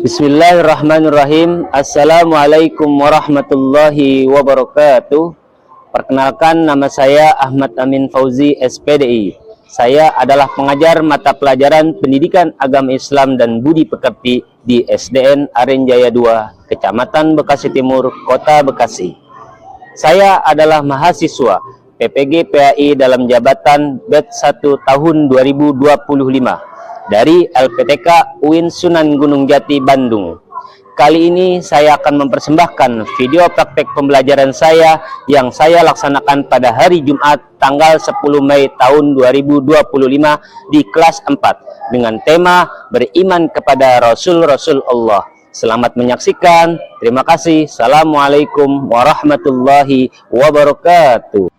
Bismillahirrahmanirrahim. Assalamualaikum warahmatullahi wabarakatuh. Perkenalkan, nama saya Ahmad Amin Fauzi, SPDI. Saya adalah pengajar mata pelajaran Pendidikan Agama Islam dan Budi Pekerti di SDN Aren Jaya 2, Kecamatan Bekasi Timur, Kota Bekasi. Saya adalah mahasiswa PPG PAI dalam jabatan batch 1 tahun 2025 dari LPTK UIN Sunan Gunung Jati, Bandung. Kali ini saya akan mempersembahkan video praktek pembelajaran saya yang saya laksanakan pada hari Jumat tanggal 10 Mei tahun 2025 di kelas 4 dengan tema beriman kepada Rasul-Rasul Allah. Selamat menyaksikan. Terima kasih. Assalamualaikum warahmatullahi wabarakatuh.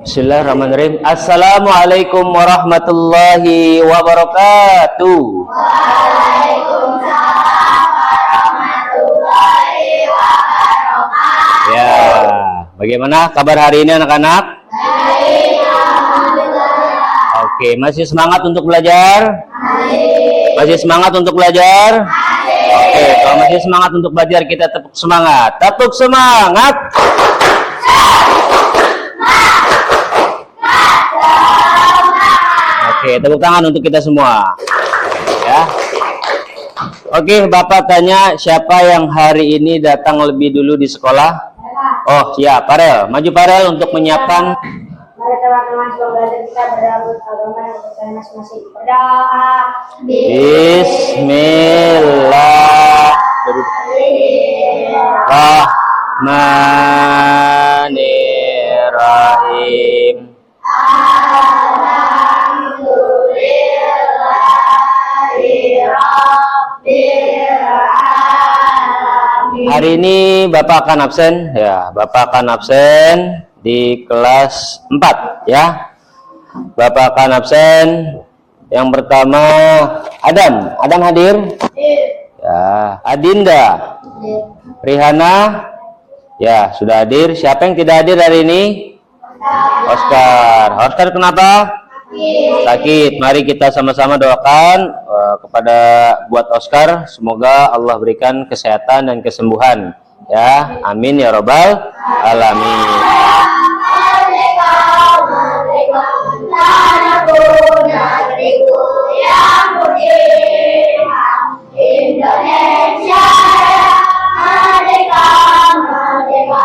Bismillahirrahmanirrahim. Assalamualaikum warahmatullahi wabarakatuh. Waalaikumsalam warahmatullahi wabarakatuh. Ya, bagaimana kabar hari ini anak-anak? Baik, alhamdulillah. Oke, masih semangat untuk belajar? Masih semangat untuk belajar? Oke, kalau masih semangat untuk belajar, kita tepuk semangat. Tepuk semangat. Oke, tepuk tangan untuk kita semua. Ya. Oke, Bapak tanya, siapa yang hari ini datang lebih dulu di sekolah? Oh, ya, Farel. Maju Farel untuk menyiapkan. Mari teman-teman sebelum belajar kita berdoa menurut agama yang percaya masing-masing. Berdoa. Bismillahirrahmanirrahim. Hari ini Bapak akan absen, ya. Bapak akan absen di kelas 4, ya. Bapak akan absen. Yang pertama, Adam. Adam hadir? Ya. Adinda. Rihana? Ya, sudah hadir. Siapa yang tidak hadir hari ini? Oscar. Oscar kenapa? Sakit. Mari kita sama-sama doakan kepada buat Oscar, semoga Allah berikan kesehatan dan kesembuhan, ya. Amin ya robbal alamin. Indonesia merdeka, merdeka,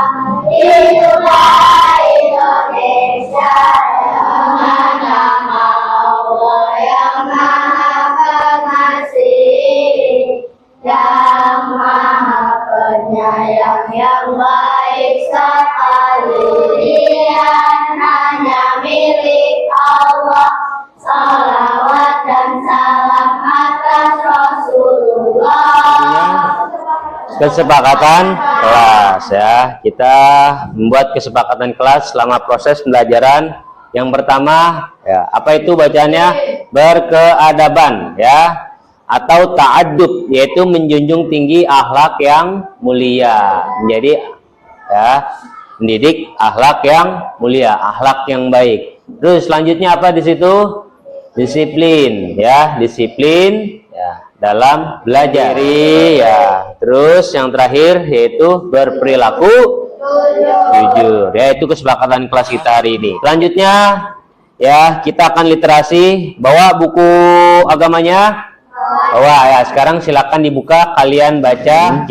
itulah Indonesia dengan nama Allah yang Maha Pengasih, yang Maha Penyayang, yang baik sekali. Dia hanya milik Allah. Salawat dan salam atas Rasulullah. Kesepakatan kelas, ya. Kita membuat kesepakatan kelas selama proses pembelajaran. Yang pertama, ya, apa itu bacaannya? Berkeadaban, ya, atau ta'addub, yaitu menjunjung tinggi akhlak yang mulia. Menjadi, ya, mendidik akhlak yang mulia, akhlak yang baik. Terus selanjutnya apa di situ? Disiplin, ya, disiplin, ya, dalam belajar, ya. Terus yang terakhir yaitu berperilaku jujur, ya. Itu kesepakatan kelas kita hari ini. Selanjutnya, ya, kita akan literasi. Bawa buku agamanya? Bawa, ya. Sekarang silakan dibuka, kalian baca.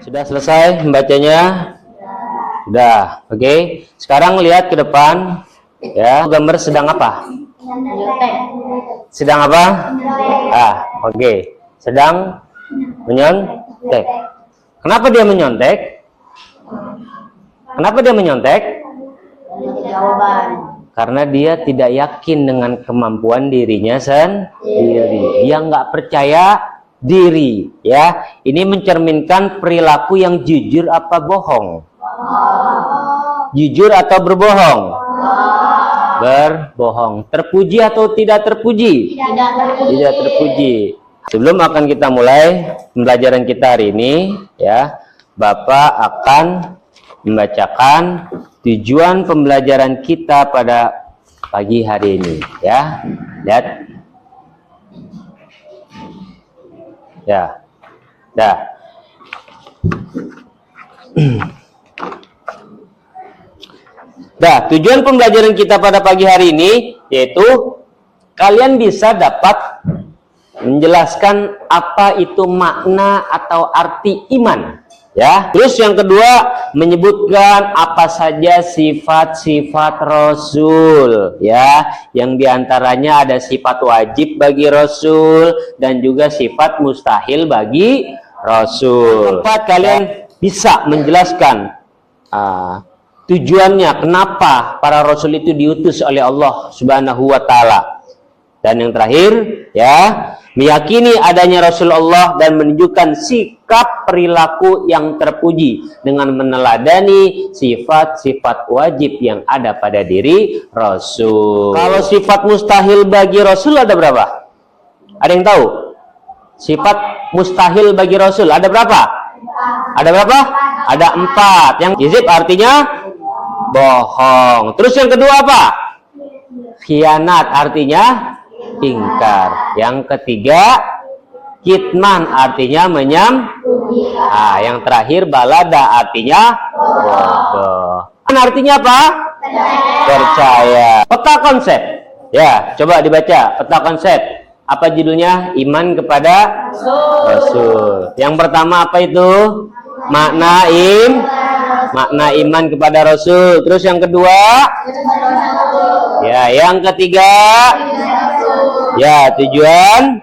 Sudah selesai membacanya? Sudah. Oke. Sekarang lihat ke depan. Ya, gambar sedang apa? Sedang apa? Oke. Sedang menyontek. Kenapa dia menyontek? Kenapa dia menyontek? Karena dia tidak yakin dengan kemampuan dirinya sendiri. Dia nggak percaya diri, ya. Ini mencerminkan perilaku yang jujur apa bohong? Jujur atau berbohong? Berbohong. Terpuji atau tidak terpuji? Tidak terpuji. Sebelum akan kita mulai pembelajaran kita hari ini, ya, Bapak akan membacakan tujuan pembelajaran kita pada pagi hari ini, ya. Lihat. Ya. Dah. Dah, tujuan pembelajaran kita pada pagi hari ini yaitu kalian bisa dapat menjelaskan apa itu makna atau arti iman, ya. Terus yang kedua, menyebutkan apa saja sifat-sifat Rasul, ya, yang diantaranya ada sifat wajib bagi Rasul dan juga sifat mustahil bagi Rasul. Keempat, kalian bisa menjelaskan tujuannya kenapa para Rasul itu diutus oleh Allah Subhanahu wa Ta'ala. Dan yang terakhir, ya, meyakini adanya Rasulullah dan menunjukkan sikap perilaku yang terpuji dengan meneladani sifat-sifat wajib yang ada pada diri Rasul. Kalau sifat mustahil bagi Rasul ada berapa? Ada yang tahu? Sifat mustahil bagi Rasul ada berapa? Ada berapa? Ada 4. Yang kizib artinya bohong. Terus yang kedua apa? Khianat artinya ingkar. Yang ketiga, kitman artinya yang terakhir balada artinya bodoh. Artinya apa? Percaya. Peta konsep. Ya, coba dibaca peta konsep. Apa judulnya? Iman kepada Rasul. Yang pertama apa itu? Makna iman kepada Rasul. Terus yang kedua? Ya, yang ketiga? Ya, tujuan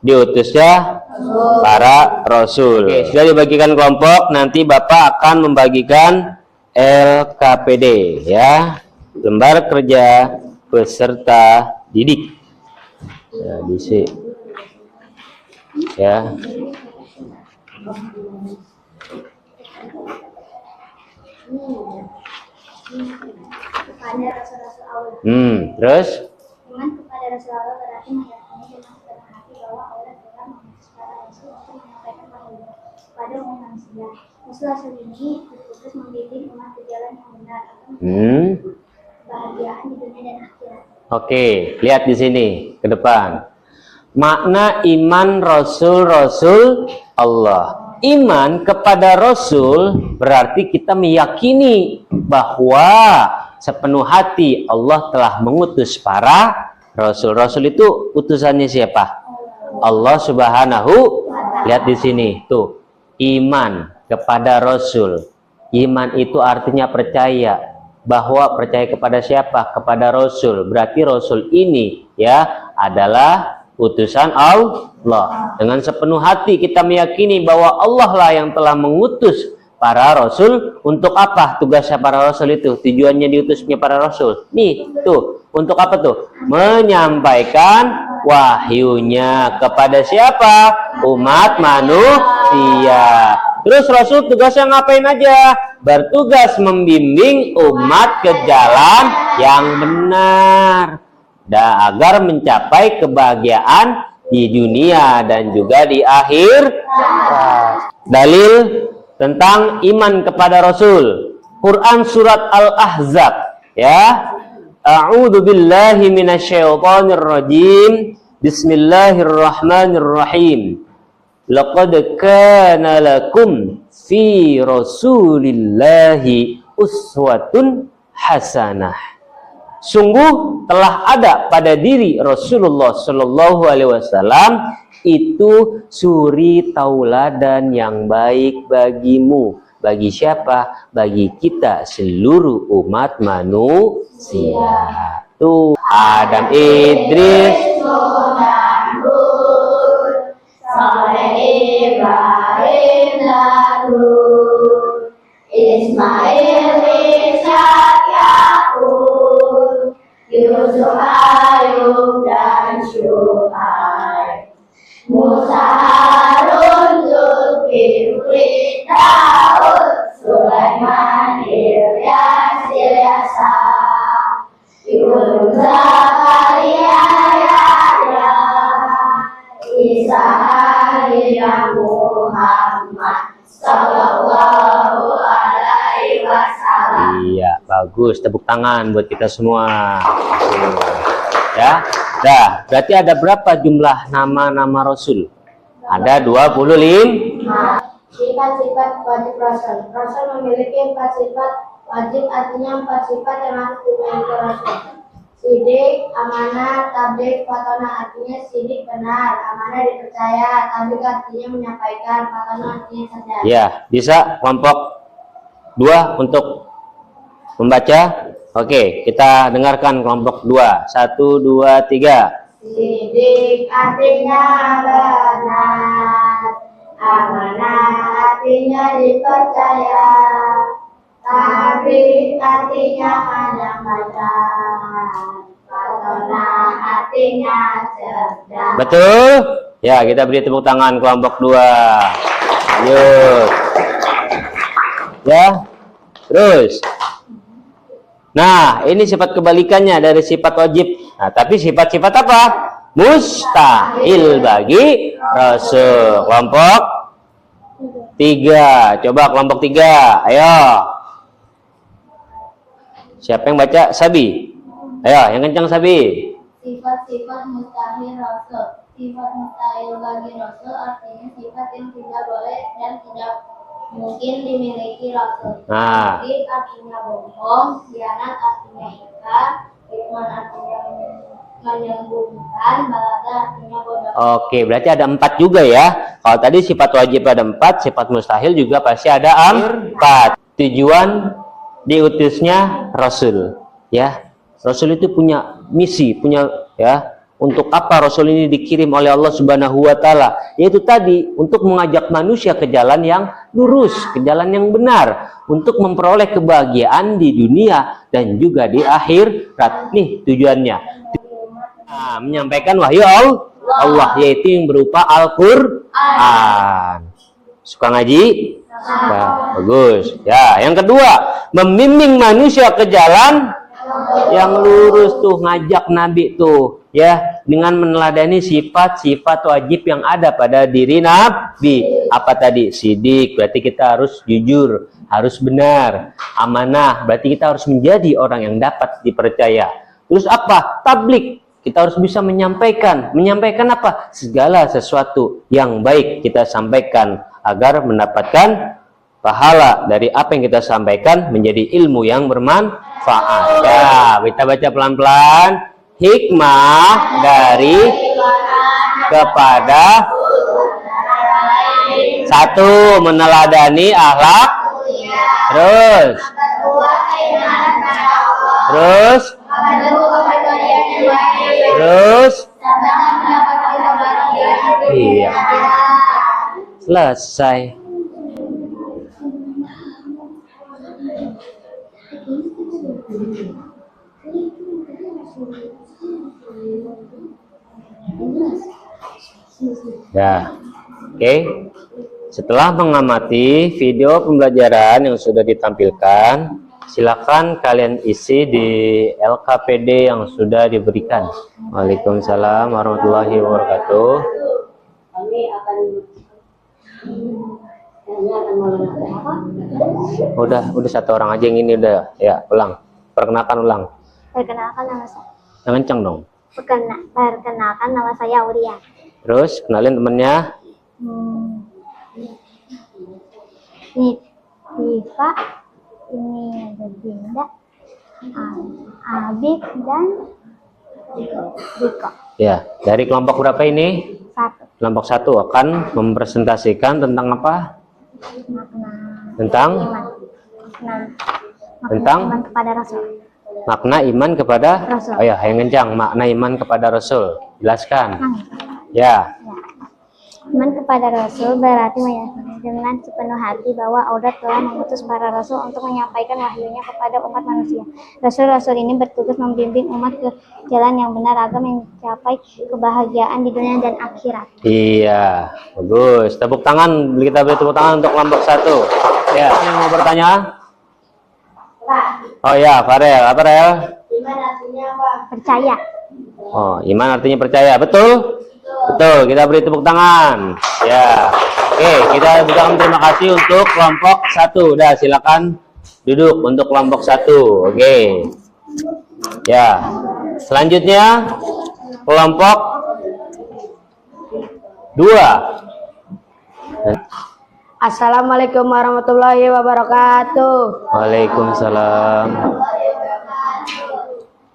diutusnya para Rasul. Oke, sudah dibagikan kelompok. Nanti Bapak akan membagikan LKPD, ya, lembar kerja peserta didik. Ya, diisi. Ya. Kepada Rasul-Rasul Allah. Terus? Iman kepada Rasul Allah berarti meyakini dengan sepenuh hati bahwa Allah telah mengutus para Rasul untuk menyampaikan wahyu pada umat manusia. Rasul-Rasul ini diutus membimbing umat ke jalan yang benar atau kebahagiaan di dunia dan akhirat. Oke, lihat di sini ke depan. Makna iman Rasul-Rasul Allah. Iman kepada Rasul berarti kita meyakini bahwa sepenuh hati Allah telah mengutus para Rasul. Rasul itu utusannya siapa? Allah Subhanahu. Lihat di sini tuh, iman kepada Rasul. Iman itu artinya percaya. Bahwa percaya kepada siapa? Kepada Rasul. Berarti Rasul ini, ya, adalah utusan Allah. Dengan sepenuh hati kita meyakini bahwa Allah lah yang telah mengutus para Rasul. Untuk apa tugasnya para Rasul itu? Tujuannya diutusnya para Rasul. Nih, tuh. Untuk apa tuh? Menyampaikan wahyunya kepada siapa? Umat manusia. Terus Rasul tugasnya ngapain aja? Bertugas membimbing umat ke jalan yang benar. Agar mencapai kebahagiaan di dunia dan juga di akhir. Dalil tentang iman kepada Rasul. Quran surat Al-Ahzab, ya. A'udzu billahi minasyaitonir rajim. Bismillahirrahmanirrahim. Laqad kana lakum fi Rasulillahi uswatun hasanah. Sungguh telah ada pada diri Rasulullah Shallallahu Alaihi Wasallam itu suri tauladan yang baik bagimu. Bagi siapa? Bagi kita seluruh umat manusia. Tuh Adam, Idris, Ibrahim, Ismail, Yusuf, Ayub, dan Syuaib, Musa, Harun, Zulkifli, Daud, Sulaiman, Ilyas, Ilyasa, Yunus, Zakaria, Yahya, Isa, dan Muhammad Sallallahu Alaihi Wasallam. Iya, bagus. bagus. Tepuk tangan buat kita semua. Tuh. Ya. Dah, berarti ada berapa jumlah nama-nama Rasul? Ada 25. Sifat-sifat wajib Rasul. Rasul memiliki 4 sifat wajib, artinya 4 sifat yang harus dimiliki Rasul. Sidik, amanah, tabligh, fatona, artinya sidik benar, amanah dipercaya, tabligh artinya menyampaikan, fatona artinya sadar. Ya, bisa kelompok 2 untuk membaca. Oke, kita dengarkan kelompok 2. 1, 2, 3. Sidik artinya benar, amanah artinya dipercaya, tabligh artinya menyampaikan, fatona artinya cerdas. Betul? Ya, kita beri tepuk tangan kelompok 2. Yuk. Ya. Terus. Nah, ini sifat kebalikannya dari sifat wajib. Nah, tapi sifat-sifat apa? Mustahil bagi Rasul. Kelompok 3. Coba kelompok 3. Ayo. Siapa yang baca? Sabi. Ayo, yang kencang Sabi. Sifat-sifat mustahil Rasul. Sifat mustahil bagi Rasul artinya sifat yang tidak boleh dan tidak mungkin dimiliki Rasul. Nah. Jadi artinya bohong, khianat artinya ingkar, kitman artinya menyembunyikan, balada artinya bodoh. Oke, berarti ada 4 juga ya. Kalau tadi sifat wajib ada 4, sifat mustahil juga pasti ada 4. Tujuan diutusnya Rasul, ya. Rasul itu punya misi, punya ya. Untuk apa Rasul ini dikirim oleh Allah Subhanahu wa taala? Yaitu tadi untuk mengajak manusia ke jalan yang lurus, ke jalan yang benar, untuk memperoleh kebahagiaan di dunia dan juga di akhirat. Nih tujuannya. Nah, menyampaikan wahyu Allah, yaitu yang berupa Al-Qur'an. Suka ngaji? Nah, bagus. Ya, yang kedua, membimbing manusia ke jalan yang lurus tuh, ngajak Nabi tuh ya, dengan meneladani sifat-sifat wajib yang ada pada diri Nabi. Apa tadi? Sidik, berarti kita harus jujur, harus benar. Amanah, berarti kita harus menjadi orang yang dapat dipercaya. Terus apa? Tabligh, kita harus bisa menyampaikan. Menyampaikan apa? Segala sesuatu yang baik kita sampaikan agar mendapatkan pahala dari apa yang kita sampaikan menjadi ilmu yang bermanfaat. Ya, kita baca pelan-pelan. Hikmah dari kepada 1. Meneladani akhlak. Terus iya, selesai. Ya, oke. Setelah mengamati video pembelajaran yang sudah ditampilkan, silakan kalian isi di LKPD yang sudah diberikan. Waalaikumsalam warahmatullahi wabarakatuh. Kami akan Udah 1 orang aja yang ini udah. Ya, ulang. Perkenalkan ulang. Perkenalkan nama saya. Yang kencang dong. Perkenalkan nama saya Aulia. Terus kenalin temennya. Diva, ini ada Dinda, Abik dan Riko. Ya, dari kelompok berapa ini? 1. Kelompok 1 akan mempresentasikan tentang apa? Makna Tentang iman. Tentang iman kepada Rasul. makna iman kepada Rasul. Oh ya, yang kencang. Makna iman kepada Rasul. Jelaskan. Ya. Iman kepada Rasul berarti meyakini dengan sepenuh hati bahwa Allah telah mengutus para Rasul untuk menyampaikan wahyunya kepada umat manusia. Rasul-Rasul ini bertugas membimbing umat ke jalan yang benar agar mencapai kebahagiaan di dunia dan akhirat. Iya, bagus. Tepuk tangan, kita beri tepuk tangan untuk kelompok 1. Ya, yang mau bertanya? Pak, Oh ya, Farel. Apa Farel? iman artinya apa? Percaya. Oh, iman artinya percaya. Betul? Betul, kita beri tepuk tangan. Ya. Oke, kita ucapkan terima kasih untuk kelompok 1. Udah, silakan duduk untuk kelompok 1. Oke. Ya. Selanjutnya kelompok 2. Assalamualaikum warahmatullahi wabarakatuh. Waalaikumsalam.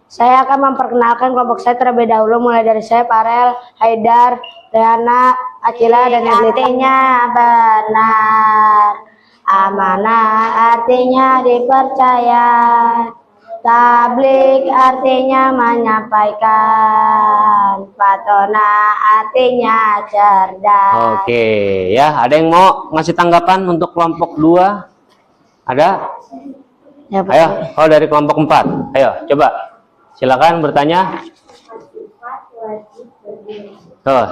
Saya akan memperkenalkan kelompok saya terlebih dahulu, mulai dari saya, Farel, Haidar, Rehana, Akila, dan Edlita. Artinya benar, amanah artinya dipercaya, tablik artinya menyampaikan, patona artinya cerdas. Oke, ya, ada yang mau ngasih tanggapan untuk kelompok 2? Ada? Ya, Pak. Ayo, kalau dari kelompok 4. Ayo, coba. Silakan bertanya.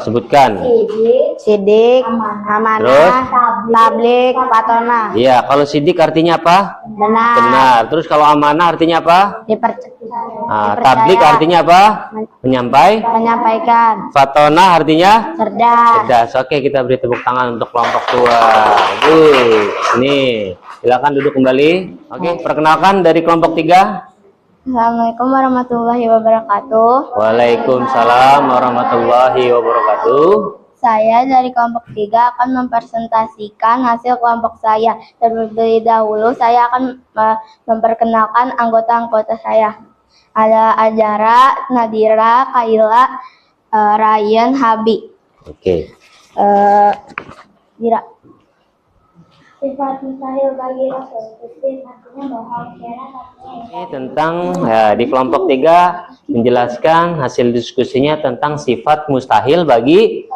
Sebutkan. Sidik, amanah, Terus? tablik, patona. Iya, kalau sidik artinya apa? Benar. Benar. Terus kalau amanah artinya apa? Tablik artinya apa? Menyampaikan. Fatona artinya Cerdas. cerdas. Oke, kita beri tepuk tangan untuk kelompok 2. Nih, silakan duduk kembali. Oke, perkenalkan dari kelompok 3. Assalamualaikum warahmatullahi wabarakatuh. Waalaikumsalam warahmatullahi wabarakatuh. Saya dari kelompok 3 akan mempresentasikan hasil kelompok saya. Terlebih dahulu saya akan memperkenalkan anggota-anggota saya. Ada Ajara, Nadira, Kaila, Ryan, Habi. Oke. Dira. Sifat mustahil bagi Rasul. Itu artinya bohong, khianat artinya Ini tentang di kelompok 3 menjelaskan hasil diskusinya tentang sifat mustahil bagi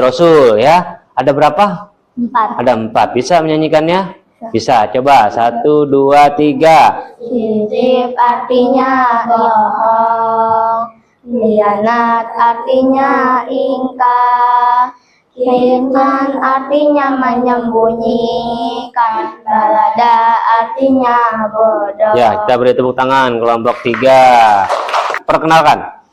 Rasul ya. Ada berapa? 4. Ada 4. Bisa menyanyikannya? Bisa. Coba 1, 2, 3. Sifat artinya bohong, khianat artinya ingkar, Kitman artinya menyembunyikan, balada artinya bodoh. Ya, kita beri tepuk tangan kelompok 3. Perkenalkan.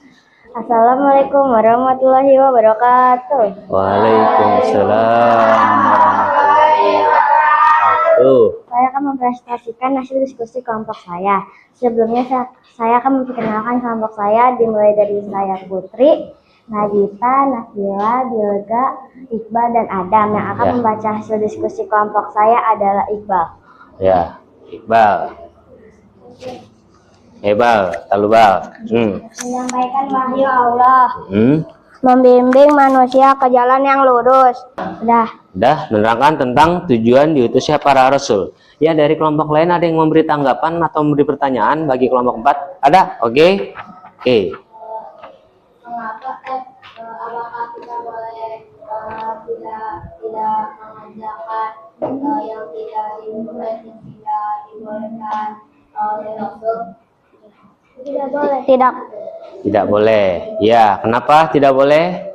Assalamualaikum warahmatullahi wabarakatuh. Waalaikumsalam warahmatullahi wabarakatuh. Saya akan mempresentasikan hasil diskusi kelompok saya. Sebelumnya saya akan memperkenalkan kelompok saya, dimulai dari saya, Putri, Nagita, Nabila, Dilga, Iqbal, dan Adam. Yang akan membaca hasil diskusi kelompok saya adalah Iqbal. Ya, Iqbal. Talubal. Menyampaikan wahyu Allah. Membimbing manusia ke jalan yang lurus. Udah menerangkan tentang tujuan diutusnya para rasul. Ya, dari kelompok lain ada yang memberi tanggapan atau memberi pertanyaan bagi kelompok 4? Ada? Oke. apakah kita boleh tidak mengajarkan yang tidak dibolehkan oleh Rasul? Tidak boleh. Tidak boleh. Ya, kenapa tidak boleh?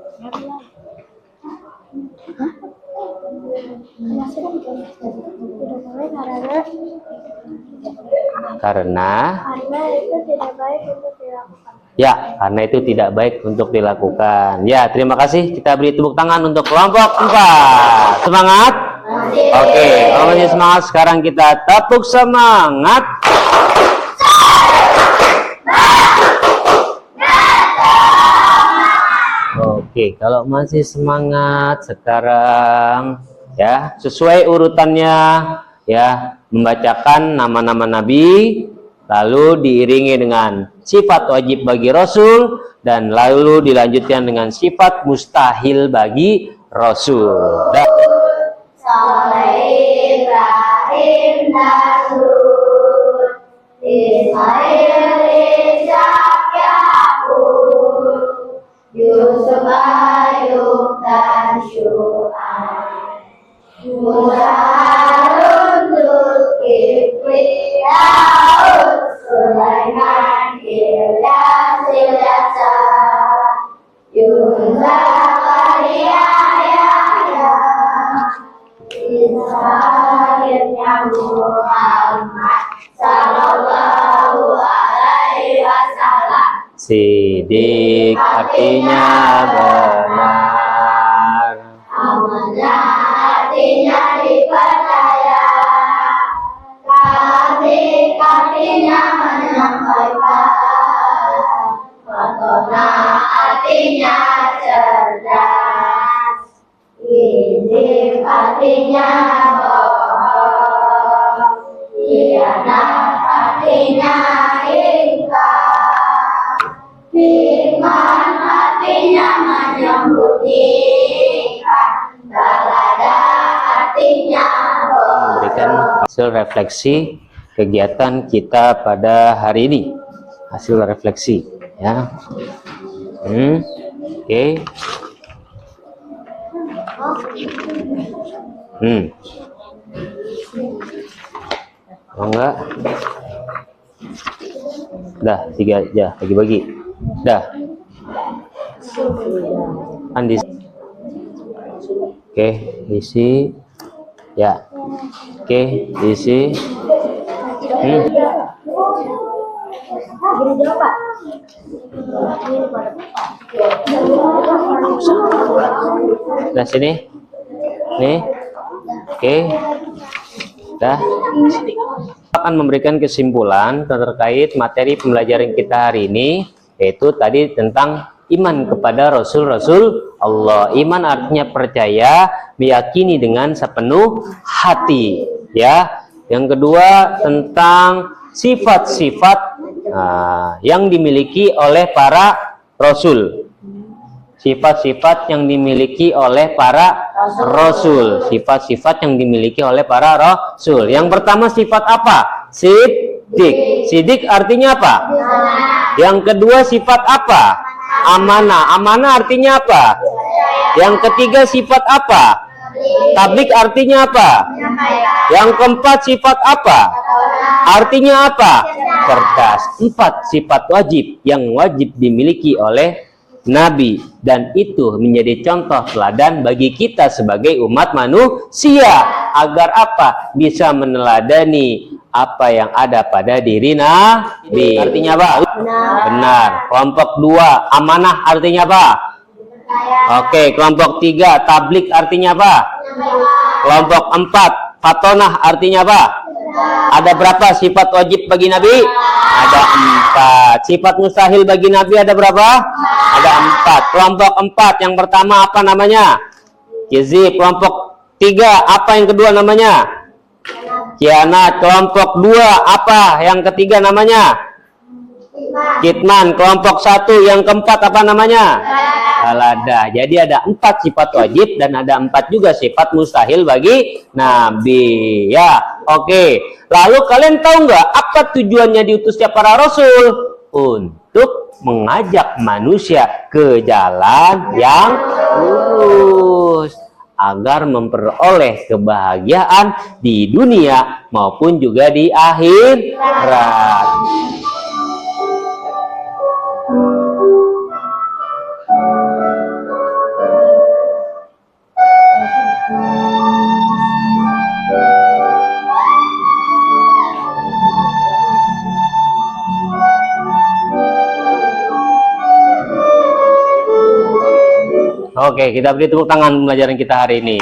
Karena itu tidak baik untuk dilakukan. Ya, karena itu tidak baik untuk dilakukan. Ya, terima kasih. Kita beri tepuk tangan untuk kelompok 4. Semangat? Oke, kalau masih semangat, sekarang kita tepuk semangat. Oke, kalau masih semangat sekarang, ya, sesuai urutannya, ya, membacakan nama-nama Nabi, lalu diiringi dengan sifat wajib bagi Rasul, dan lalu dilanjutkan dengan sifat mustahil bagi Rasul. Yusuf, Ayub, dan Syu'aib, Musa, Harun, Zulkifli, Daud, Sulaiman, Ilyas, Ilyasa, Yunus, Zakaria, Yahya, Isa, akhirnya Muhammad sallallahu alaihi wasallam. Sidik artinya benar, amanah artinya dipercaya, artinya menyampaikan, fatona artinya cerdas, izin artinya bohong, khianat artinya ingkar, firman artinya menyembunyikan, balada artinya Memberikan hasil refleksi kegiatan kita pada hari ini, hasil refleksi ya. Oke. Oh, enggak. Dah 3 aja, bagi-bagi. Dah. Andi. Oke, isi. Ya. Oke, isi. Nah, sini. Nih. Oke. Dah. Akan memberikan kesimpulan terkait materi pembelajaran kita hari ini, yaitu tadi tentang iman kepada Rasul-Rasul Allah. Iman artinya percaya, meyakini dengan sepenuh hati, ya. Yang kedua tentang sifat-sifat yang dimiliki oleh para Rasul. Sifat-sifat yang dimiliki oleh para Rasul. Sifat-sifat yang dimiliki oleh para Rasul. Yang pertama sifat apa? Sidik. Sidik artinya apa? Yang kedua sifat apa? Amanah. Amanah artinya apa? Yang ketiga sifat apa? Tablik artinya apa? Yang keempat sifat apa? Artinya apa? Cerdas. 4 sifat wajib yang wajib dimiliki oleh Nabi, dan itu menjadi contoh teladan bagi kita sebagai umat manusia, agar apa? Bisa meneladani apa yang ada pada diri Nabi. Artinya apa? Benar. Kelompok 2 amanah artinya apa? Oke. Kelompok 3 tablik artinya apa? Kelompok 4 fatonah artinya apa? Ada berapa sifat wajib bagi Nabi? Ada 4. Sifat mustahil bagi Nabi ada berapa? Ada 4. Kelompok 4 yang pertama apa namanya? Kizib. Kelompok 3 apa yang kedua namanya? Khianat. Kelompok 2 apa yang ketiga namanya? Kitman. Kelompok 1 yang keempat apa namanya? Balada. Jadi ada 4 sifat wajib dan ada 4 juga sifat mustahil bagi Nabi, ya. Oke. Lalu kalian tahu nggak apa tujuannya diutusnya para Rasul? Untuk mengajak manusia ke jalan yang lurus, agar memperoleh kebahagiaan di dunia maupun juga di akhirat. Oke, kita beri tepuk tangan pembelajaran kita hari ini.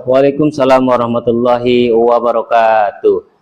Waalaikumsalam warahmatullahi wabarakatuh.